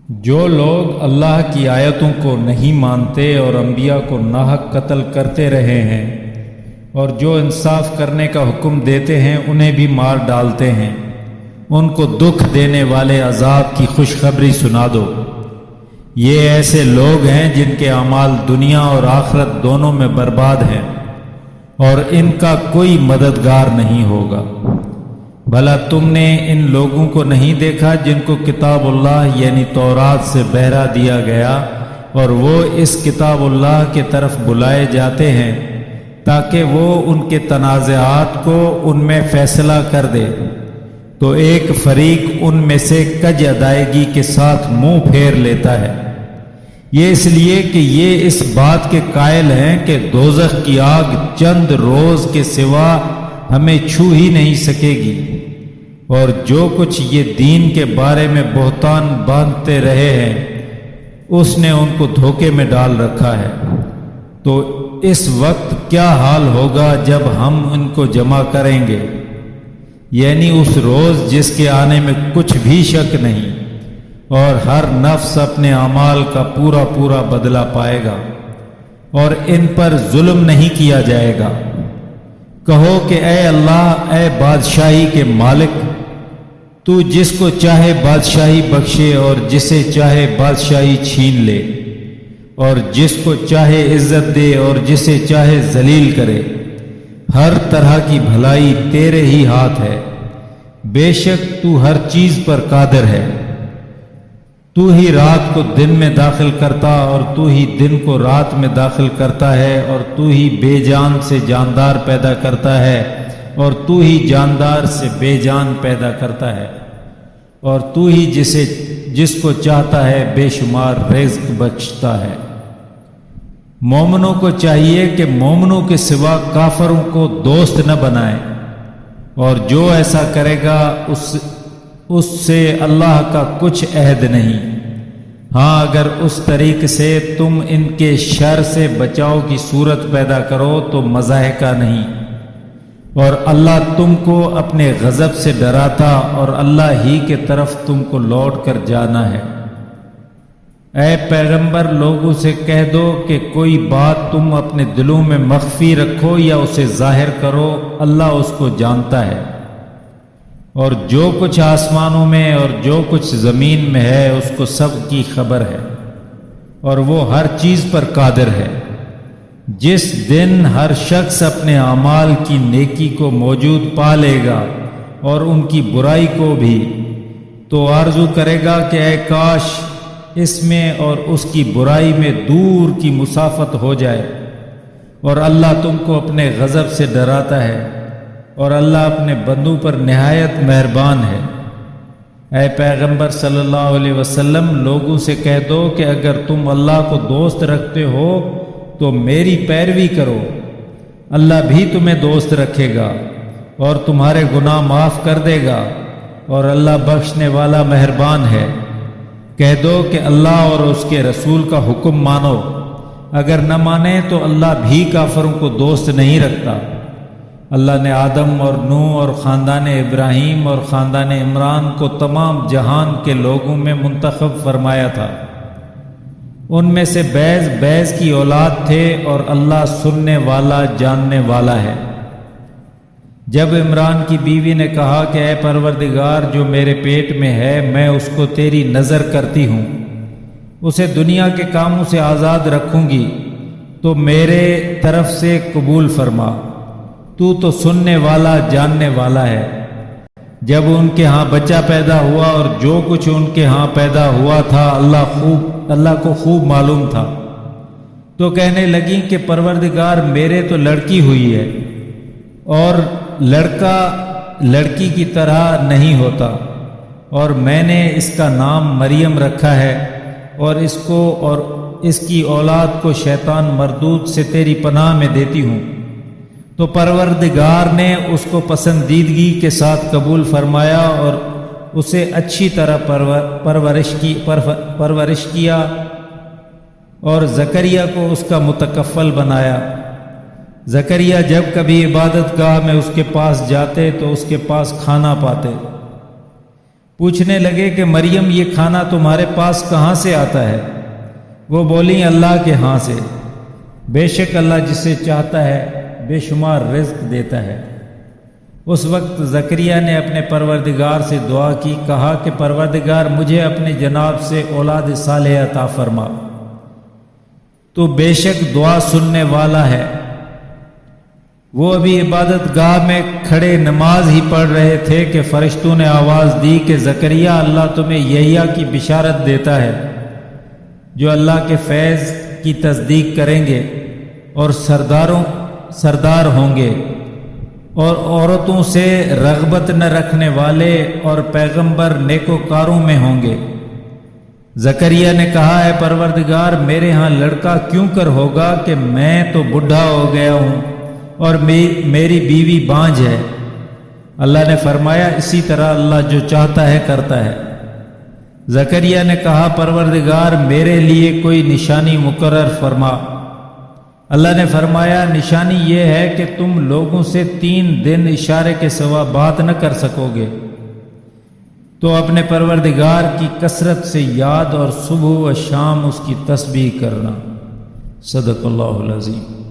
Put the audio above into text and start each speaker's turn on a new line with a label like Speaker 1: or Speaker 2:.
Speaker 1: جو لوگ اللہ کی آیتوں کو نہیں مانتے اور انبیاء کو ناحق قتل کرتے رہے ہیں اور جو انصاف کرنے کا حکم دیتے ہیں انہیں بھی مار ڈالتے ہیں، ان کو دکھ دینے والے عذاب کی خوشخبری سنا دو۔ یہ ایسے لوگ ہیں جن کے اعمال دنیا اور آخرت دونوں میں برباد ہیں اور ان کا کوئی مددگار نہیں ہوگا۔ بھلا تم نے ان لوگوں کو نہیں دیکھا جن کو کتاب اللہ یعنی تورات سے بہرا دیا گیا اور وہ اس کتاب اللہ کے طرف بلائے جاتے ہیں تاکہ وہ ان کے تنازعات کو ان میں فیصلہ کر دے، تو ایک فریق ان میں سے کج ادائیگی کے ساتھ منہ پھیر لیتا ہے، یہ اس لیے کہ یہ اس بات کے قائل ہیں کہ دوزخ کی آگ چند روز کے سوا ہمیں چھو ہی نہیں سکے گی، اور جو کچھ یہ دین کے بارے میں بہتان باندھتے رہے ہیں اس نے ان کو دھوکے میں ڈال رکھا ہے۔ تو اس وقت کیا حال ہوگا جب ہم ان کو جمع کریں گے، یعنی اس روز جس کے آنے میں کچھ بھی شک نہیں، اور ہر نفس اپنے اعمال کا پورا پورا بدلہ پائے گا اور ان پر ظلم نہیں کیا جائے گا۔ کہو کہ اے اللہ، اے بادشاہی کے مالک، تو جس کو چاہے بادشاہی بخشے اور جسے چاہے بادشاہی چھین لے، اور جس کو چاہے عزت دے اور جسے چاہے ذلیل کرے، ہر طرح کی بھلائی تیرے ہی ہاتھ ہے، بے شک تو ہر چیز پر قادر ہے۔ تو ہی رات کو دن میں داخل کرتا اور تو ہی دن کو رات میں داخل کرتا ہے، اور تو ہی بے جان سے جاندار پیدا کرتا ہے اور تو ہی جاندار سے بے جان پیدا کرتا ہے، اور تو ہی جس کو چاہتا ہے بے شمار رزق بخشتا ہے۔ مومنوں کو چاہیے کہ مومنوں کے سوا کافروں کو دوست نہ بنائیں، اور جو ایسا کرے گا اس سے اللہ کا کچھ عہد نہیں۔ ہاں اگر اس طریق سے تم ان کے شر سے بچاؤ کی صورت پیدا کرو تو مضحکہ نہیں، اور اللہ تم کو اپنے غضب سے ڈراتا اور اللہ ہی کے طرف تم کو لوٹ کر جانا ہے۔ اے پیغمبر، لوگوں سے کہہ دو کہ کوئی بات تم اپنے دلوں میں مخفی رکھو یا اسے ظاہر کرو، اللہ اس کو جانتا ہے، اور جو کچھ آسمانوں میں اور جو کچھ زمین میں ہے اس کو سب کی خبر ہے، اور وہ ہر چیز پر قادر ہے۔ جس دن ہر شخص اپنے اعمال کی نیکی کو موجود پا لے گا اور ان کی برائی کو بھی، تو آرزو کرے گا کہ اے کاش اس میں اور اس کی برائی میں دور کی مسافت ہو جائے، اور اللہ تم کو اپنے غضب سے ڈراتا ہے، اور اللہ اپنے بندوں پر نہایت مہربان ہے۔ اے پیغمبر صلی اللہ علیہ وسلم، لوگوں سے کہہ دو کہ اگر تم اللہ کو دوست رکھتے ہو تو میری پیروی کرو، اللہ بھی تمہیں دوست رکھے گا اور تمہارے گناہ معاف کر دے گا، اور اللہ بخشنے والا مہربان ہے۔ کہہ دو کہ اللہ اور اس کے رسول کا حکم مانو، اگر نہ مانے تو اللہ بھی کافروں کو دوست نہیں رکھتا۔ اللہ نے آدم اور نوح اور خاندان ابراہیم اور خاندان عمران کو تمام جہان کے لوگوں میں منتخب فرمایا تھا، ان میں سے بیز کی اولاد تھے، اور اللہ سننے والا جاننے والا ہے۔ جب عمران کی بیوی نے کہا کہ اے پروردگار، جو میرے پیٹ میں ہے میں اس کو تیری نظر کرتی ہوں، اسے دنیا کے کاموں سے آزاد رکھوں گی، تو میرے طرف سے قبول فرما، تو سننے والا جاننے والا ہے۔ جب ان کے ہاں بچہ پیدا ہوا اور جو کچھ ان کے ہاں پیدا ہوا تھا اللہ کو خوب معلوم تھا، تو کہنے لگیں کہ پروردگار، میرے تو لڑکی ہوئی ہے، اور لڑکا لڑکی کی طرح نہیں ہوتا، اور میں نے اس کا نام مریم رکھا ہے، اور اس کو اور اس کی اولاد کو شیطان مردود سے تیری پناہ میں دیتی ہوں۔ تو پروردگار نے اس کو پسندیدگی کے ساتھ قبول فرمایا اور اسے اچھی طرح پرورش کیا، اور زکریہ کو اس کا متکفل بنایا۔ زکریا جب کبھی عبادت گاہ میں اس کے پاس جاتے تو اس کے پاس کھانا پاتے۔ پوچھنے لگے کہ مریم یہ کھانا تمہارے پاس کہاں سے آتا ہے؟ وہ بولی اللہ کے ہاں سے، بے شک اللہ جسے چاہتا ہے بے شمار رزق دیتا ہے۔ اس وقت زکریا نے اپنے پروردگار سے دعا کی، کہا کہ پروردگار مجھے اپنے جناب سے اولاد صالح عطا فرما، تو بے شک دعا سننے والا ہے۔ وہ ابھی عبادت گاہ میں کھڑے نماز ہی پڑھ رہے تھے کہ فرشتوں نے آواز دی کہ زکریا اللہ تمہیں یحییٰ کی بشارت دیتا ہے جو اللہ کے فیض کی تصدیق کریں گے اور سردار ہوں گے اور عورتوں سے رغبت نہ رکھنے والے اور پیغمبر نیکوکاروں میں ہوں گے۔ زکریا نے کہا ہے پروردگار میرے ہاں لڑکا کیوں کر ہوگا کہ میں تو بڈھا ہو گیا ہوں اور میری بیوی بانجھ ہے۔ اللہ نے فرمایا اسی طرح اللہ جو چاہتا ہے کرتا ہے۔ زکریا نے کہا پروردگار میرے لیے کوئی نشانی مقرر فرما۔ اللہ نے فرمایا نشانی یہ ہے کہ تم لوگوں سے 3 دن اشارے کے سوا بات نہ کر سکو گے، تو اپنے پروردگار کی کثرت سے یاد اور صبح و شام اس کی تسبیح کرنا۔ صدق اللہ العظیم۔